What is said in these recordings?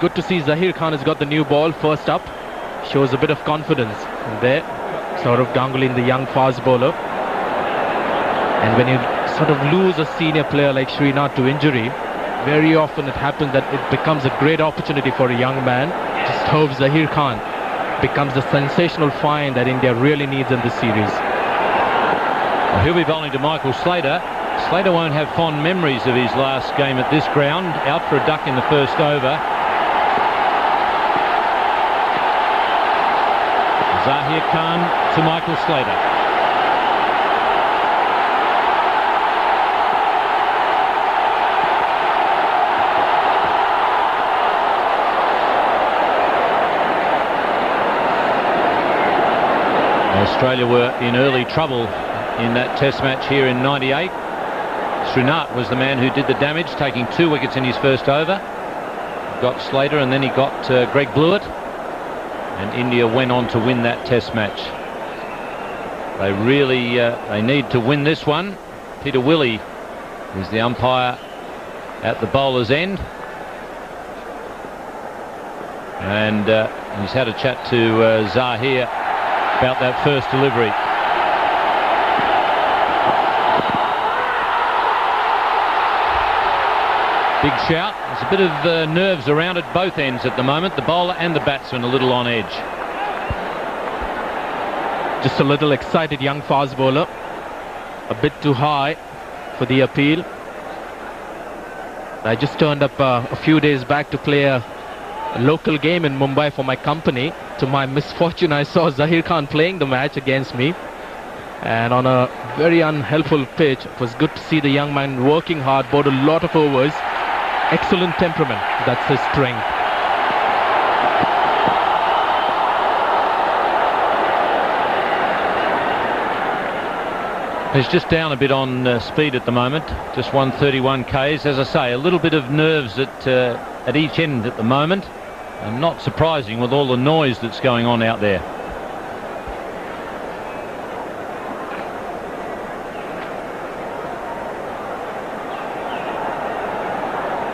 good to see Zahir Khan has got the new ball first up. Shows a bit of confidence there. Saurav Ganguly, the young fast bowler. And when you sort of lose a senior player like Srinath to injury, very often it happens that it becomes a great opportunity for a young man. Just hope Zahir Khan becomes the sensational find that India really needs in this series. Well, he'll be bowling to Micheal Slater. Slater won't have fond memories of his last game at this ground. Out for a duck in the first over. Zahir Khan to Micheal Slater. Australia were in early trouble in that test match here in '98. Srinath was the man who did the damage, taking 2 wickets in his first over. He got Slater and then he got Greg Blewett. And India went on to win that test match. They really they need to win this one. Peter Willey is the umpire at the bowler's end. And he's had a chat to Zahir about that first delivery. Big shout. There's a bit of nerves around at both ends at the moment. The bowler and the batsman a little on edge. Just a little excited young fast bowler. A bit too high for the appeal. I just turned up a few days back to play a local game in Mumbai for my company. To my misfortune, I saw Zahir Khan playing the match against me. And on a very unhelpful pitch, it was good to see the young man working hard, bowled a lot of overs. Excellent temperament, that's his strength. He's just down a bit on speed at the moment, just 131 Ks. As I say, a little bit of nerves at each end at the moment, and not surprising with all the noise that's going on out there.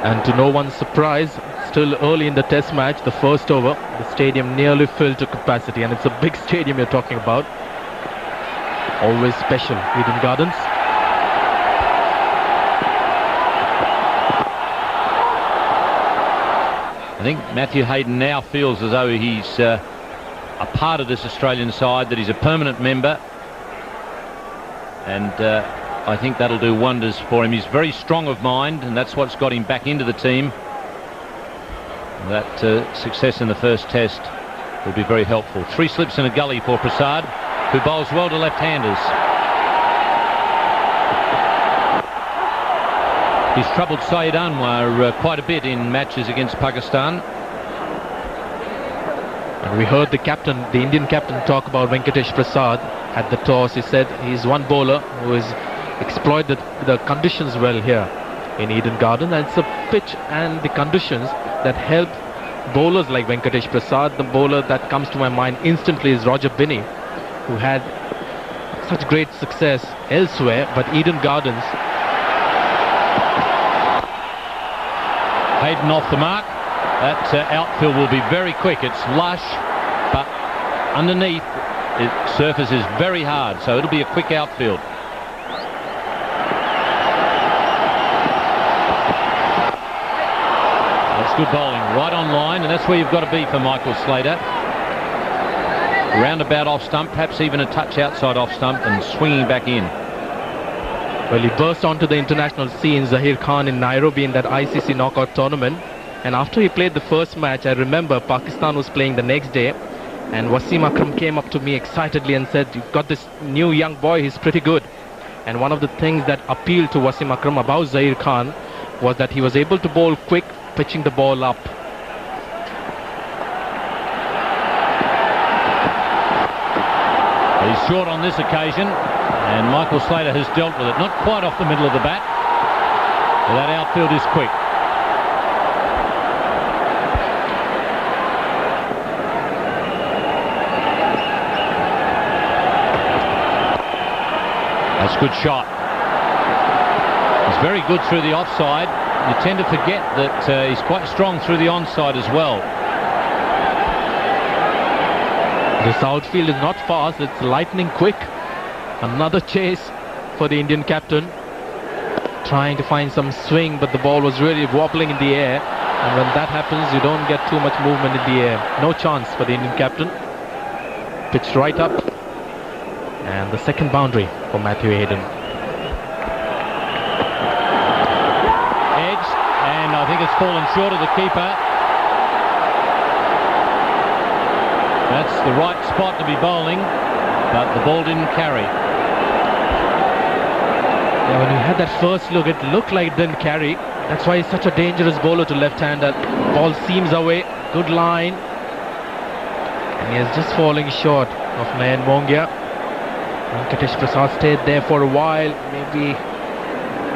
And to no one's surprise, still early in the test match, the first over, the stadium nearly filled to capacity, and it's a big stadium you're talking about. Always special, Eden Gardens. I think Matthew Hayden now feels as though he's a part of this Australian side, that he's a permanent member, and I think that'll do wonders for him. He's very strong of mind, and that's what's got him back into the team. That success in the first test will be very helpful. 3 slips in a gully for Prasad, who bowls well to left-handers. He's troubled Syed Anwar quite a bit in matches against Pakistan. And we heard the captain, the Indian captain, talk about Venkatesh Prasad at the toss. He said he's one bowler who has exploited the conditions well here in Eden Garden, and it's a pitch and the conditions that help bowlers like Venkatesh Prasad. The bowler that comes to my mind instantly is Roger Binney, who had such great success elsewhere, but Eden Gardens. Hayden off the mark. That outfield will be very quick. It's lush, but underneath the surface is very hard, so it'll be a quick outfield. That's good bowling, right on line, and that's where you've got to be for Micheal Slater. Roundabout off stump, perhaps even a touch outside off stump, and swinging back in. Well, he burst onto the international scene, Zahir Khan, in Nairobi in that ICC knockout tournament. And after he played the first match, I remember Pakistan was playing the next day, and Wasim Akram came up to me excitedly and said, "You've got this new young boy, he's pretty good." And one of the things that appealed to Wasim Akram about Zahir Khan was that he was able to bowl quick, pitching the ball up. He's short on this occasion, and Micheal Slater has dealt with it. Not quite off the middle of the bat, but that outfield is quick. That's a good shot. He's very good through the offside. you tend to forget that he's quite strong through the onside as well. This outfield is not fast, it's lightning quick. Another chase for the Indian captain. Trying to find some swing, but the ball was really wobbling in the air. And when that happens, you don't get too much movement in the air. No chance for the Indian captain. Pitched right up. And the second boundary for Matthew Hayden. Edge, and I think it's fallen short of the keeper. That's the right spot to be bowling, but the ball didn't carry. Yeah, when we had that first look, it looked like it didn't carry. That's why he's such a dangerous bowler to left-hander. Ball seams away, good line. And he is just falling short of Nayan Mongia. Venkatesh Prasad stayed there for a while. Maybe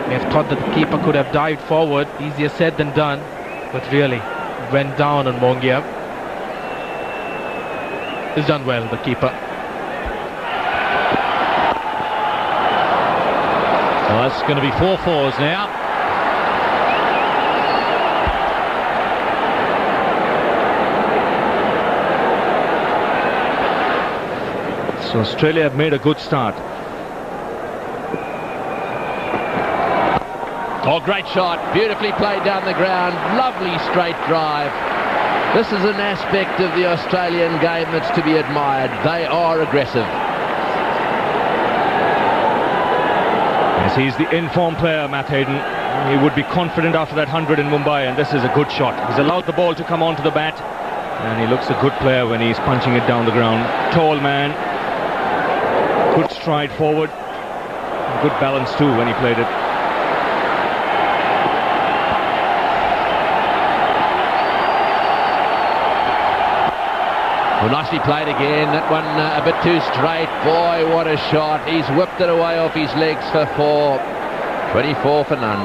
we have thought that the keeper could have dived forward. Easier said than done. But really, went down on Mongia. He's done well, the keeper. Well, that's going to be 4 fours now. So Australia have made a good start. Oh, great shot. Beautifully played down the ground. Lovely straight drive. This is an aspect of the Australian game that's to be admired. They are aggressive. Yes, he's the informed player, Matt Hayden. He would be confident after that 100 in Mumbai, and this is a good shot. He's allowed the ball to come onto the bat, and he looks a good player when he's punching it down the ground. Tall man. Good stride forward. Good balance too when he played it. Well, nicely played again. That one a bit too straight. Boy, what a shot. He's whipped it away off his legs for 4. 24 for none.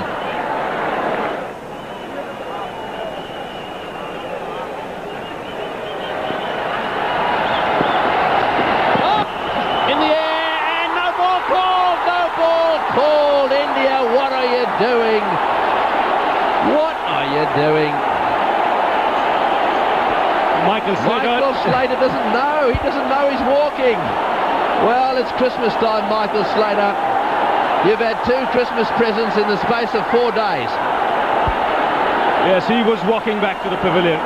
In the air, and no ball called. No ball called. India, what are you doing? What are you doing? Michael Slater doesn't know. He doesn't know he's walking. Well, it's Christmas time, Michael Slater. You've had 2 Christmas presents in the space of 4 days. Yes, he was walking back to the pavilion.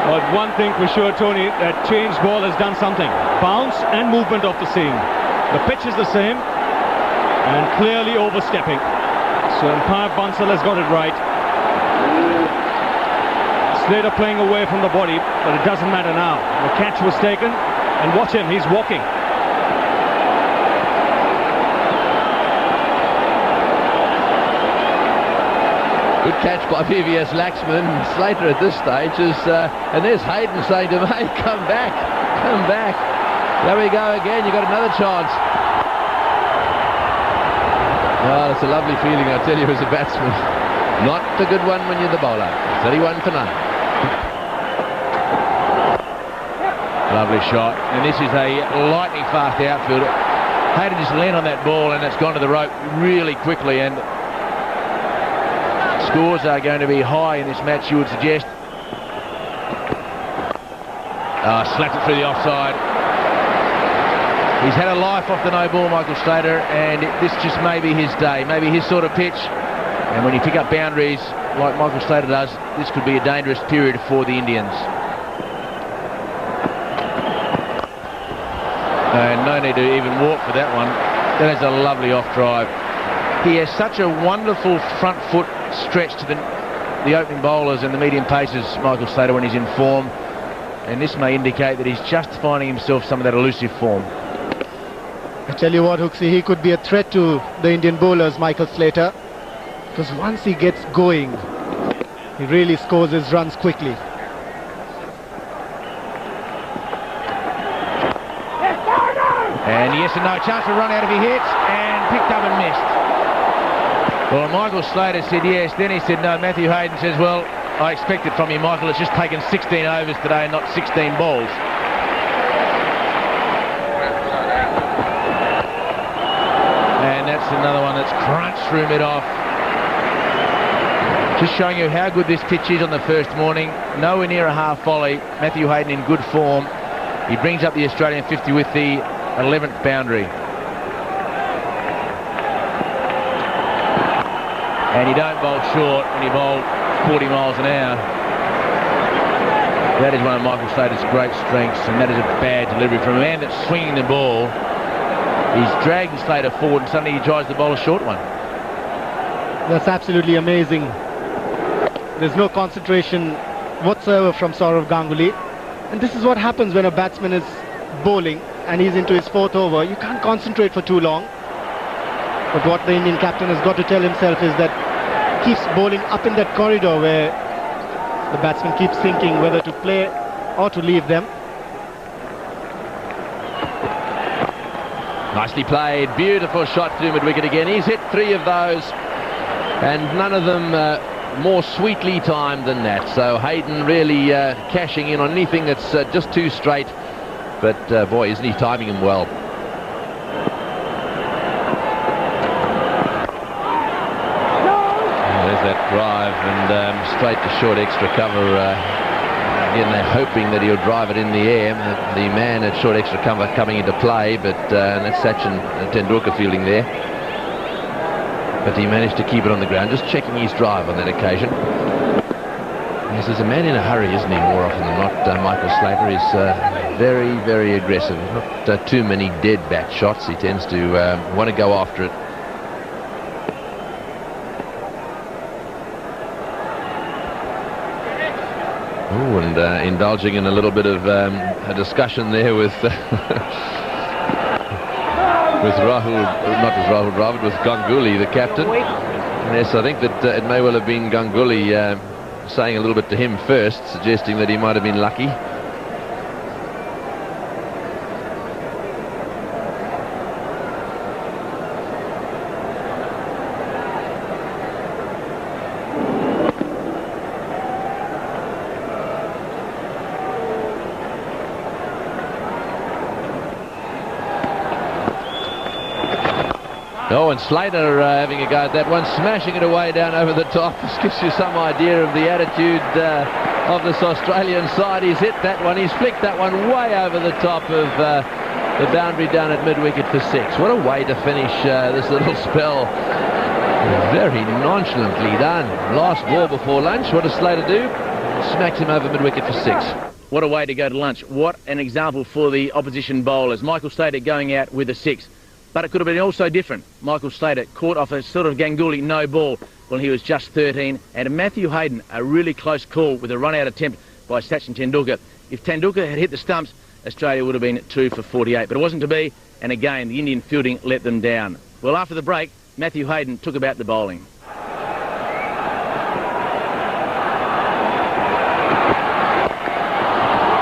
But one thing for sure, Tony, that change ball has done something. Bounce and movement of the seam. The pitch is the same and clearly overstepping. So Umpire Bansal has got it right. Slater playing away from the body, but it doesn't matter now. The catch was taken, and watch him, he's walking. Good catch by VVS Laxman. Slater at this stage is, and there's Hayden saying to him, hey, come back, come back. There we go again, you've got another chance. Oh, it's a lovely feeling, I tell you, as a batsman. Not a good one when you're the bowler. 31 for none. Lovely shot. And this is a lightning fast outfielder. Hayden just leaned on that ball and it's gone to the rope really quickly, and scores are going to be high in this match, you would suggest. Slapped it through the offside. He's had a life off the no ball, Michael Slater, and this just may be his day, maybe his sort of pitch. And when you pick up boundaries like Michael Slater does, this could be a dangerous period for the Indians. And no need to even walk for that one. That is a lovely off drive. He has such a wonderful front foot stretch to the opening bowlers and the medium pacers, Michael Slater, when he's in form. And this may indicate that he's just finding himself some of that elusive form. I tell you what, Hooksy, he could be a threat to the Indian bowlers, Michael Slater, because once he gets going, he really scores his runs quickly. And yes and no, chance to run out if he hits, and picked up and missed. Well, Michael Slater said yes, then he said no. Matthew Hayden says, well, I expect it from you, Michael. It's just taken 16 overs today, not 16 balls. another one that's crunched through mid-off. Just showing you how good this pitch is on the first morning. Nowhere near a half volley. Matthew Hayden in good form. He brings up the Australian 50 with the 11th boundary. And you don't bowl short when you bowl 40 miles an hour. That is one of Michael Slater's great strengths, and that is a bad delivery from a man that's swinging the ball. He's dragging Slater forward, and suddenly he tries to bowl a short one. That's absolutely amazing. There's no concentration whatsoever from Sourav Ganguly. And this is what happens when a batsman is bowling and he's into his 4th over. You can't concentrate for too long. But what the Indian captain has got to tell himself is that he keeps bowling up in that corridor where the batsman keeps thinking whether to play or to leave them. Nicely played, beautiful shot through mid-wicket again. He's hit 3 of those, and none of them more sweetly timed than that. So Hayden really cashing in on anything that's just too straight. But boy, isn't he timing him well. There's that drive, and straight to short extra cover. Again, they're hoping that he'll drive it in the air. The man at short extra cover coming into play, but that's Sachin Tendulkar fielding there. But he managed to keep it on the ground, just checking his drive on that occasion. Yes, there's a man in a hurry, isn't he, more often than not? Michael Slater is very, very aggressive. Not too many dead bat shots. He tends to want to go after it. Oh, and indulging in a little bit of a discussion there with with Rahul, not with Rahul Dravid, with Ganguly, the captain. Yes, I think that it may well have been Ganguly saying a little bit to him first, suggesting that he might have been lucky. Oh, and Slater having a go at that one, smashing it away down over the top. This gives you some idea of the attitude of this Australian side. He's hit that one, he's flicked that one way over the top of the boundary down at mid-wicket for 6. What a way to finish this little spell. Very nonchalantly done. Last ball before lunch. What does Slater do? Smacks him over mid-wicket for 6. What a way to go to lunch. What an example for the opposition bowlers. Michael Slater going out with a 6. But it could have been also different. Michael Slater caught off a sort of Ganguly no ball when he was just 13. And Matthew Hayden, a really close call with a run-out attempt by Sachin Tendulkar. If Tendulkar had hit the stumps, Australia would have been 2 for 48. But it wasn't to be, and again, the Indian fielding let them down. Well, after the break, Matthew Hayden took about the bowling.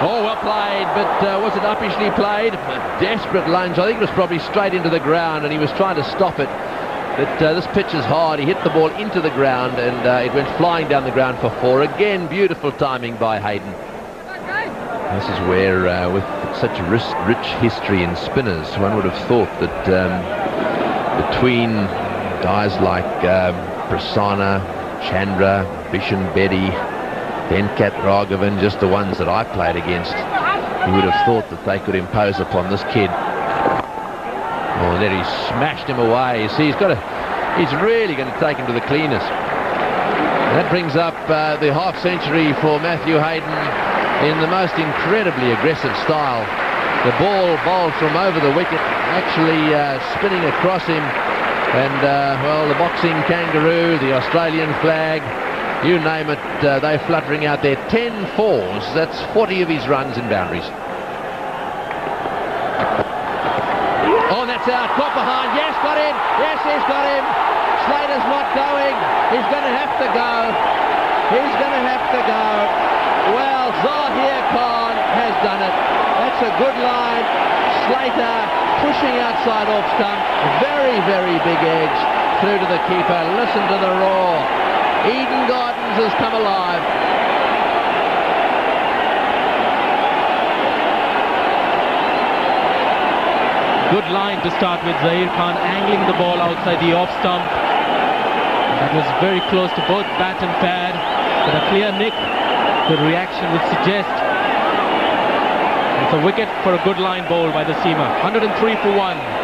Oh, well played, but was it uppishly played? A desperate lunge. I think it was probably straight into the ground, and he was trying to stop it. But this pitch is hard. He hit the ball into the ground, and it went flying down the ground for 4. Again, beautiful timing by Hayden. This is where, with such rich history in spinners, one would have thought that between guys like Prasanna, Chandra, Bishan Bedi, Venkat Raghavan, just the ones that I played against, you would have thought that they could impose upon this kid. Oh, there he smashed him away. You see, he's really going to take him to the cleaners. And that brings up the half-century for Matthew Hayden in the most incredibly aggressive style. The ball bowled from over the wicket, actually spinning across him. And, well, the boxing kangaroo, the Australian flag, you name it, they're fluttering out there. 10 fours, that's 40 of his runs and boundaries. Oh, that's out, caught behind, yes, got him, yes, he's got him. Slater's not going, he's going to have to go. He's going to have to go. Well, Zahir Khan has done it. That's a good line. Slater pushing outside off stump, very, very big edge through to the keeper. Listen to the roar. Eden Gardens has come alive. Good line to start with. Zahir Khan angling the ball outside the off stump. That was very close to both bat and pad, but a clear nick, the reaction would suggest. It's a wicket for a good line bowl by the seamer. 103 for 1.